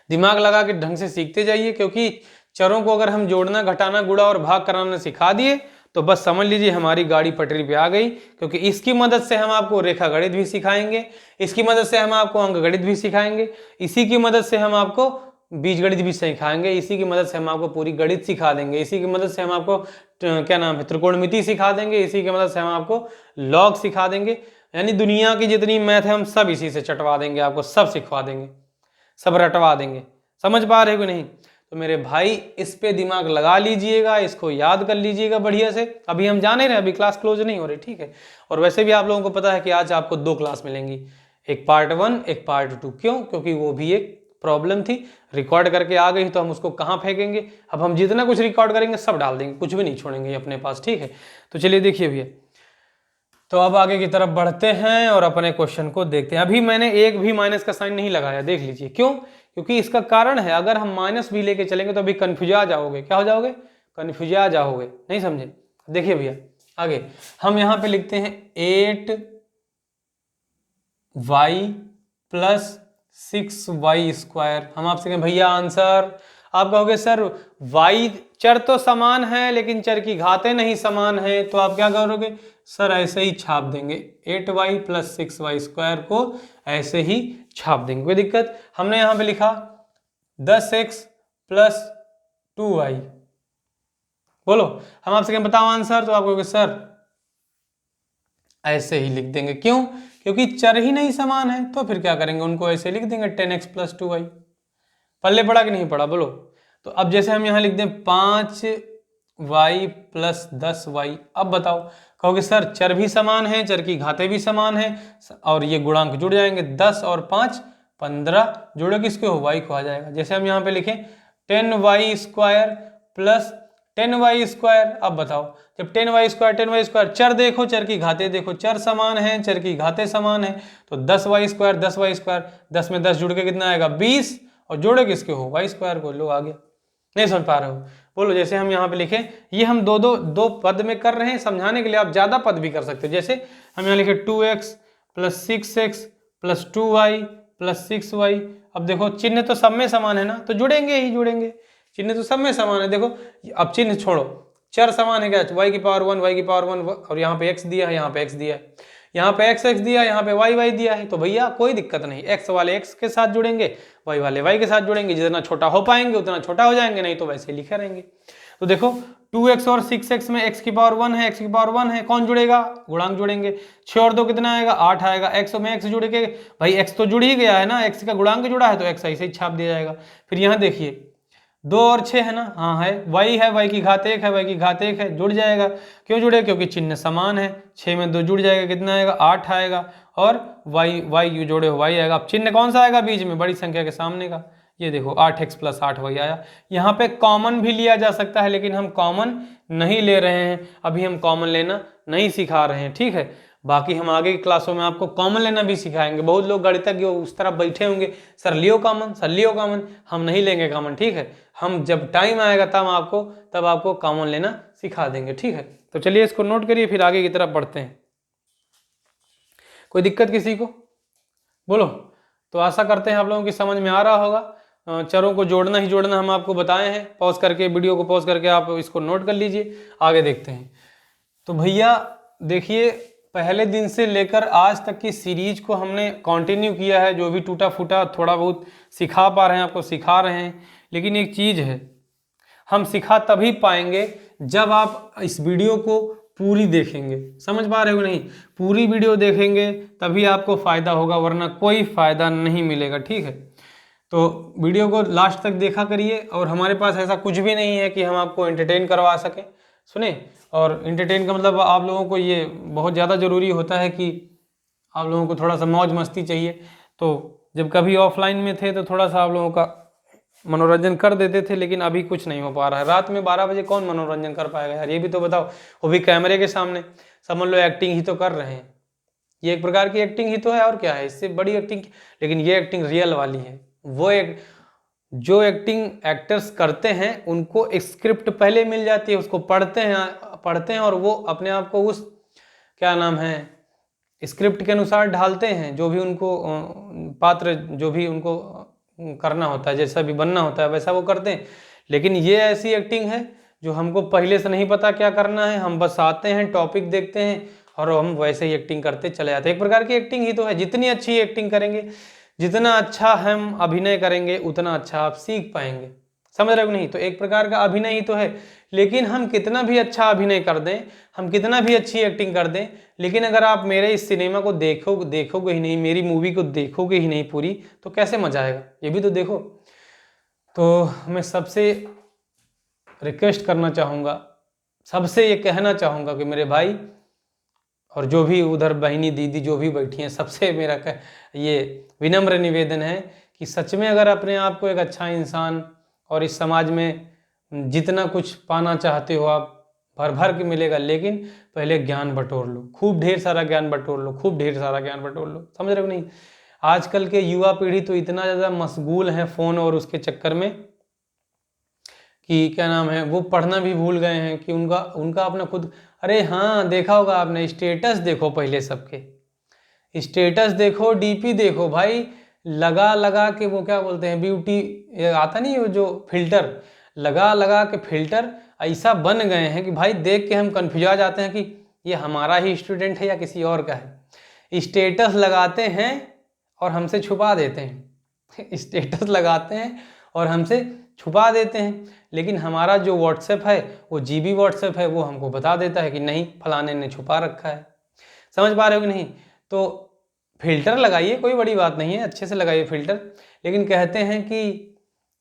दिमाग लगा के ढंग से सीखते जाइए। क्योंकि चरों को अगर हम जोड़ना घटाना गुणा और भाग कराना सिखा दिए तो बस समझ लीजिए हमारी गाड़ी पटरी पे आ गई। क्योंकि इसकी मदद से हम आपको रेखा गणित भी सिखाएंगे, इसकी मदद से हम आपको अंक गणित भी सिखाएंगे, इसी की मदद से हम आपको बीज गणित भी सिखाएंगे, इसी की मदद से हम आपको पूरी गणित सिखा देंगे, इसी की मदद से हम आपको क्या नाम है त्रिकोणमिति सिखा देंगे, इसी की मदद से हम आपको लॉग सिखा देंगे। यानी दुनिया की जितनी मैथ है हम सब इसी से चटवा देंगे, आपको सब सिखवा देंगे, सब रटवा देंगे। समझ पा रहे हो कि नहीं? तो मेरे भाई इस पे दिमाग लगा लीजिएगा, इसको याद कर लीजिएगा बढ़िया से। अभी हम जाने रहे, अभी क्लास क्लोज नहीं हो रही, ठीक है। और वैसे भी आप लोगों को पता है कि आज आपको 2 क्लास मिलेंगी, एक पार्ट 1 एक पार्ट 2। क्यों? क्योंकि वो भी एक प्रॉब्लम थी, रिकॉर्ड करके आ गई तो हम उसको कहाँ फेंकेंगे? अब हम जितना कुछ रिकॉर्ड करेंगे सब डाल देंगे, कुछ भी नहीं छोड़ेंगे अपने पास, ठीक है। तो चलिए देखिए भैया, तो अब आगे की तरफ बढ़ते हैं और अपने क्वेश्चन को देखते हैं। अभी मैंने एक भी माइनस का साइन नहीं लगाया, देख लीजिए। क्यों? क्योंकि इसका कारण है, अगर हम माइनस भी लेके चलेंगे तो अभी कन्फ्यूजा जाओगे। क्या हो जाओगे? कन्फ्यूजा जाओगे, नहीं समझे? देखिए भैया आगे हम यहाँ पे लिखते हैं 8y प्लस 6y²। हम आपसे कहें भैया आंसर, आप कहोगे सर y चर तो समान है लेकिन चर की घातें नहीं समान है, तो आप क्या करोगे सर ऐसे ही छाप देंगे, 8y + 6y² को ऐसे ही छाप देंगे, कोई दिक्कत। हमने यहाँ पे लिखा 10x + 2y, बोलो हम आपसे क्या बताओ आंसर, तो आप कहोगे सर ऐसे ही लिख देंगे, क्यों, क्योंकि चर ही नहीं समान है, तो फिर क्या करेंगे उनको ऐसे लिख देंगे 10x + 2y। पल्ले पड़ा कि नहीं पड़ा, बोलो। तो अब जैसे हम यहाँ लिख दें 5y + 10y, अब बताओ, कहोगे सर चर भी समान है, चर की घातें भी समान है, और ये गुणांक जुड़ जाएंगे, 10 और 5 15, जोड़ो किसके हो, y को आ जाएगा। जैसे हम यहाँ पे लिखें 10y² + 10y², अब बताओ जब 10y² चर देखो, चर की घातें देखो, चर समान है, चर की घातें समान है, तो 10y², 10 में 10 जुड़ के कितना आएगा 20, और जोड़े किसके हो, y² को। लो आ गया, नहीं समझ पा रहे हो, बोलो। जैसे हम यहाँ पे लिखें, ये हम दो पद में कर रहे हैं, समझाने के लिए आप ज्यादा पद भी कर सकते हो। जैसे हम यहाँ लिखे 2x + 6x + 2y + 6y, अब देखो चिन्ह तो सब में समान है ना, तो जुड़ेंगे ही जुड़ेंगे, चिन्ह तो सब में समान है। देखो अब चिन्ह छोड़ो, चर समान है क्या, y की पावर 1 y की पावर 1, और यहाँ पे x दिया है, यहाँ पे x दिया है, यहाँ पे x दिया है, यहाँ पे y दिया है, तो भैया कोई दिक्कत नहीं, x वाले x के साथ जुड़ेंगे, y वाले y के साथ जुड़ेंगे, जितना छोटा हो पाएंगे उतना छोटा हो जाएंगे, नहीं तो वैसे लिखे रहेंगे। तो देखो 2x और 6x में x की पावर 1 है, x की पावर 1 है, कौन जुड़ेगा, गुणांक जुड़ेंगे, 6 और 2 कितना आएगा 8 आएगा, x में x जुड़ के, भाई x तो जुड़ ही गया है ना, x का गुणांक जुड़ा है तो x ऐसे ही छाप दिया जाएगा। फिर यहाँ देखिए 2 और 6 है ना, हाँ है, y की घात 1 है, y की घात 1 है, जुड़ जाएगा, क्यों जुड़े, क्योंकि चिन्ह समान है, 6 में 2 जुड़ जाएगा, कितना आएगा 8 आएगा, और y जोड़े हो y आएगा। अब चिन्ह कौन सा आएगा बीच में, बड़ी संख्या के सामने का, ये देखो 8x + 8y आया। यहाँ पे कॉमन भी लिया जा सकता है, लेकिन हम कॉमन नहीं ले रहे हैं, अभी हम कॉमन लेना नहीं सिखा रहे हैं, ठीक है। बाकी हम आगे की क्लासों में आपको कॉमन लेना भी सिखाएंगे। बहुत लोग गणितज्ञ उस तरफ बैठे होंगे, सर लियो कॉमन, सर लियो कॉमन, हम नहीं लेंगे कॉमन, ठीक है। हम जब टाइम आएगा तब आपको कॉमन लेना सिखा देंगे, ठीक है। तो चलिए इसको नोट करिए, फिर आगे की तरफ बढ़ते हैं। कोई दिक्कत किसी को, बोलो। तो आशा करते हैं आप लोगों की समझ में आ रहा होगा। चरों को जोड़ना ही जोड़ना हम आपको बताए हैं, पॉज करके वीडियो को पॉज करके आप इसको नोट कर लीजिए, आगे देखते हैं। तो भैया देखिए, पहले दिन से लेकर आज तक की सीरीज को हमने कंटिन्यू किया है, जो भी टूटा फूटा थोड़ा बहुत सिखा पा रहे हैं आपको सिखा रहे हैं, लेकिन एक चीज़ है, हम सिखा तभी पाएंगे जब आप इस वीडियो को पूरी देखेंगे, समझ पा रहे हो नहीं, पूरी वीडियो देखेंगे तभी आपको फ़ायदा होगा, वरना कोई फ़ायदा नहीं मिलेगा, ठीक है। तो वीडियो को लास्ट तक देखा करिए, और हमारे पास ऐसा कुछ भी नहीं है कि हम आपको एंटरटेन करवा सकें, सुने। और एंटरटेन का मतलब आप लोगों को ये बहुत ज़्यादा ज़रूरी होता है कि आप लोगों को थोड़ा सा मौज मस्ती चाहिए। तो जब कभी ऑफलाइन में थे तो थोड़ा सा आप लोगों का मनोरंजन कर देते थे, लेकिन अभी कुछ नहीं हो पा रहा है। रात में 12 बजे कौन मनोरंजन कर पाएगा यार, ये भी तो बताओ, वो भी कैमरे के सामने, समझ लो एक्टिंग ही तो कर रहे हैं, ये एक प्रकार की एक्टिंग ही तो है, और क्या है इससे बड़ी एक्टिंग। लेकिन ये एक्टिंग रियल वाली है, वो एक जो एक्टिंग एक्टर्स करते हैं उनको एक स्क्रिप्ट पहले मिल जाती है, उसको पढ़ते हैं और वो अपने आप को उस क्या नाम है स्क्रिप्ट के अनुसार ढालते हैं, जो भी उनको पात्र जो भी उनको करना होता है, जैसा भी बनना होता है वैसा वो करते हैं। लेकिन ये ऐसी एक्टिंग है जो हमको पहले से नहीं पता क्या करना है, हम बस आते हैं, टॉपिक देखते हैं और हम वैसे ही एक्टिंग करते चले जाते हैं। एक प्रकार की एक्टिंग ही तो है। जितनी अच्छी एक्टिंग करेंगे, जितना अच्छा हम अभिनय करेंगे, उतना अच्छा आप सीख पाएंगे, समझ रहे हो नहीं। तो एक प्रकार का अभिनय ही तो है। लेकिन हम कितना भी अच्छा अभिनय कर दें, हम कितना भी अच्छी एक्टिंग कर दें, लेकिन अगर आप मेरे इस सिनेमा को देखोगे ही नहीं, मेरी मूवी को देखोगे ही नहीं पूरी, तो कैसे मजा आएगा, ये भी तो देखो। तो मैं सबसे रिक्वेस्ट करना चाहूँगा, सबसे ये कहना चाहूँगा कि मेरे भाई और जो भी उधर बहनी दीदी जो भी बैठी हैं, सबसे मेरा ये विनम्र निवेदन है कि सच में अगर अपने आप को एक अच्छा इंसान और इस समाज में जितना कुछ पाना चाहते हो आप, भर भर के मिलेगा, लेकिन पहले ज्ञान बटोर लो, खूब ढेर सारा ज्ञान बटोर लो, खूब ढेर सारा ज्ञान बटोर लो, समझ रहे हो नहीं। आजकल के युवा पीढ़ी तो इतना ज़्यादा मशगूल है फ़ोन और उसके चक्कर में कि क्या नाम है, वो पढ़ना भी भूल गए हैं कि उनका अपना खुद। अरे हाँ, देखा होगा आपने, स्टेटस देखो पहले, सबके स्टेटस देखो, डीपी देखो भाई, लगा लगा के वो क्या बोलते हैं ब्यूटी आता नहीं, वो जो फिल्टर लगा लगा के फिल्टर ऐसा बन गए हैं कि भाई देख के हम कन्फ्यूज जाते हैं कि ये हमारा ही स्टूडेंट है या किसी और का है। स्टेटस लगाते हैं और हमसे छुपा देते हैं स्टेटस लगाते हैं और हमसे छुपा देते हैं, लेकिन हमारा जो व्हाट्सएप है वो जीबी व्हाट्सएप है, वो हमको बता देता है कि नहीं फलाने ने छुपा रखा है। समझ पा रहे हो कि नहीं? तो फिल्टर लगाइए, कोई बड़ी बात नहीं है, अच्छे से लगाइए फिल्टर। लेकिन कहते हैं कि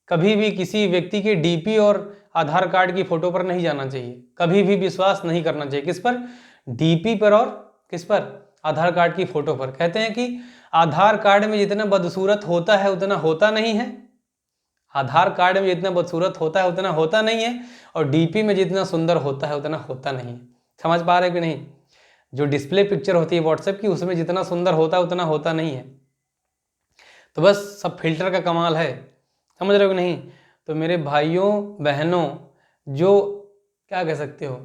कभी भी किसी व्यक्ति के डीपी और आधार कार्ड की फोटो पर नहीं जाना चाहिए, कभी भी विश्वास नहीं करना चाहिए। किस पर? डीपी पर और किस पर? आधार कार्ड की फोटो पर। कहते हैं कि आधार कार्ड में जितना बदसूरत होता है उतना होता नहीं है, आधार कार्ड में जितना बदसूरत होता है उतना होता नहीं है, और डीपी में जितना सुंदर होता है उतना होता नहीं है। समझ पा रहे कि नहीं? जो डिस्प्ले पिक्चर होती है व्हाट्सएप की, उसमें जितना सुंदर होता है उतना होता नहीं है। तो बस सब फिल्टर का कमाल है। समझ रहे हो कि नहीं? तो मेरे भाइयों बहनों, जो क्या कह सकते हो,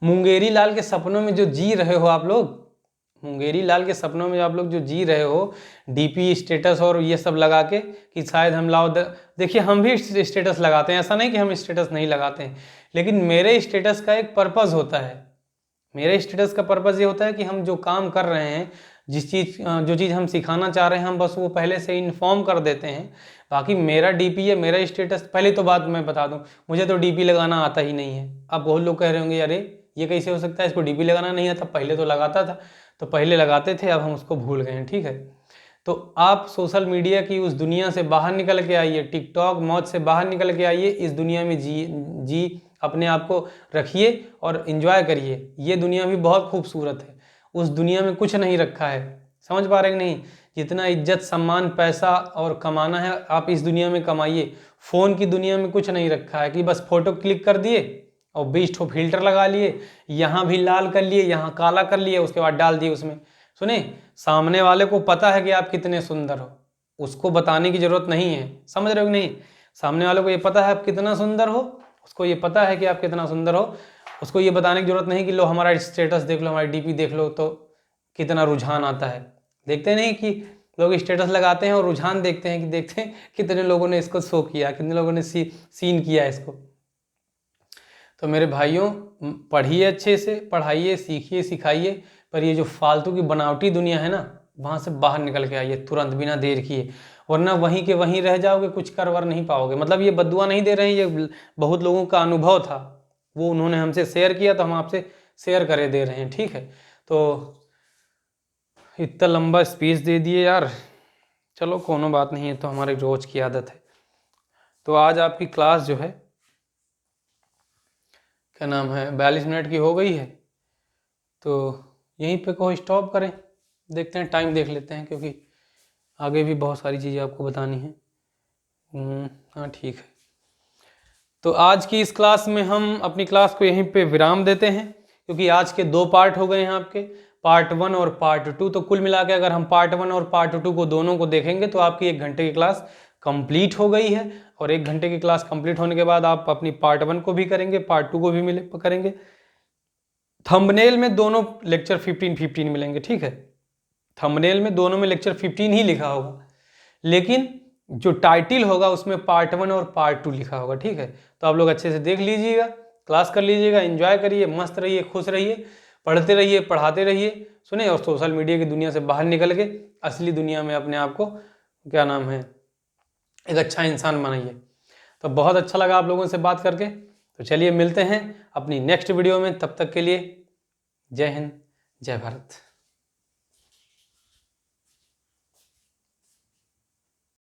मुंगेरी लाल के सपनों में जो जी रहे हो आप लोग, मुंगेरी लाल के सपनों में आप लोग जो जी रहे हो डीपी स्टेटस और ये सब लगा के कि शायद हम लाओ देखिए हम भी स्टेटस लगाते हैं, ऐसा नहीं कि हम स्टेटस नहीं लगाते हैं, लेकिन मेरे स्टेटस का एक पर्पज़ होता है। मेरे स्टेटस का पर्पज़ ये होता है कि हम जो काम कर रहे हैं, जो चीज़ हम सिखाना चाह रहे हैं, हम बस वो पहले से इन्फॉर्म कर देते हैं। बाकी मेरा डीपी है, मेरा स्टेटस, पहले तो बात मैं बता दूं, मुझे तो डीपी लगाना आता ही नहीं है। अब बहुत लोग कह रहे होंगे अरे ये कैसे हो सकता है, इसको डीपी लगाना नहीं आता, पहले तो लगाता था। तो पहले लगाते थे, अब हम उसको भूल गए हैं, ठीक है। तो आप सोशल मीडिया की उस दुनिया से बाहर निकल के आइए, टिकटॉक मौज से बाहर निकल के आइए, इस दुनिया में जी अपने आप को रखिए और एंजॉय करिए। ये दुनिया भी बहुत खूबसूरत है, उस दुनिया में कुछ नहीं रखा है। समझ पा रहे हैं कि नहीं? जितना इज्जत सम्मान पैसा और कमाना है आप इस दुनिया में कमाइए। फ़ोन की दुनिया में कुछ नहीं रखा है कि बस फोटो क्लिक कर दिए और 20 ठो फिल्टर लगा लिए, यहाँ भी लाल कर लिए, यहाँ काला कर लिए, उसके बाद डाल दिए उसमें। सुने, सामने वाले को पता है कि आप कितने सुंदर हो, उसको बताने की जरूरत नहीं है। समझ रहे हो कि नहीं? सामने वाले को ये पता है आप कितना सुंदर हो, उसको ये पता है कि आप कितना सुंदर हो, उसको ये बताने की जरूरत नहीं कि लो हमारा स्टेटस देख लो, हमारी डीपी देख लो तो कितना रुझान आता है। देखते नहीं कि लोग स्टेटस लगाते हैं और रुझान देखते हैं कि देखते हैं कितने लोगों ने इसको शो किया, कितने लोगों ने सीन किया इसको। तो मेरे भाइयों, पढ़िए अच्छे से, पढ़ाइए, सीखिए, सिखाइए, पर ये जो फालतू की बनावटी दुनिया है ना, वहाँ से बाहर निकल के आइए तुरंत, बिना देर किए, वरना वहीं के वहीं रह जाओगे, कुछ कर वर नहीं पाओगे। मतलब ये बद्दुआ नहीं दे रहे हैं, ये बहुत लोगों का अनुभव था, वो उन्होंने हमसे शेयर किया तो हम आपसे शेयर करे दे रहे हैं, ठीक है। तो इतना लंबा स्पीच दे दिए यार, चलो कोनो बात नहीं है, तो हमारे रोज की आदत है। तो आज आपकी क्लास जो है, क्या नाम है, 42 मिनट की हो गई है, तो यहीं पे को स्टॉप करें, देखते हैं, टाइम देख लेते हैं, क्योंकि आगे भी बहुत सारी चीज़ें आपको बतानी है। हाँ ठीक है। तो आज की इस क्लास में हम अपनी क्लास को यहीं पे विराम देते हैं, क्योंकि आज के 2 पार्ट हो गए हैं आपके, पार्ट 1 और पार्ट 2। तो कुल मिला के अगर हम पार्ट 1 और पार्ट 2 को दोनों को देखेंगे तो आपकी 1 घंटे की क्लास कंप्लीट हो गई है। और 1 घंटे की क्लास कंप्लीट होने के बाद आप अपनी पार्ट 1 को भी करेंगे, पार्ट 2 को भी करेंगे। थंबनेल में दोनों लेक्चर 15 मिलेंगे, ठीक है। थंबनेल में दोनों में लेक्चर 15 ही लिखा होगा, लेकिन जो टाइटल होगा उसमें पार्ट 1 और पार्ट 2 लिखा होगा, ठीक है। तो आप लोग अच्छे से देख लीजिएगा, क्लास कर लीजिएगा, एंजॉय करिए, मस्त रहिए, खुश रहिए, पढ़ते रहिए, पढ़ाते रहिए, सुने, और सोशल मीडिया की दुनिया से बाहर निकल के असली दुनिया में अपने आप को, क्या नाम है, एक अच्छा इंसान बनाइए। तो बहुत अच्छा लगा आप लोगों से बात करके। तो चलिए मिलते हैं अपनी नेक्स्ट वीडियो में, तब तक के लिए जय हिंद, जय भारत।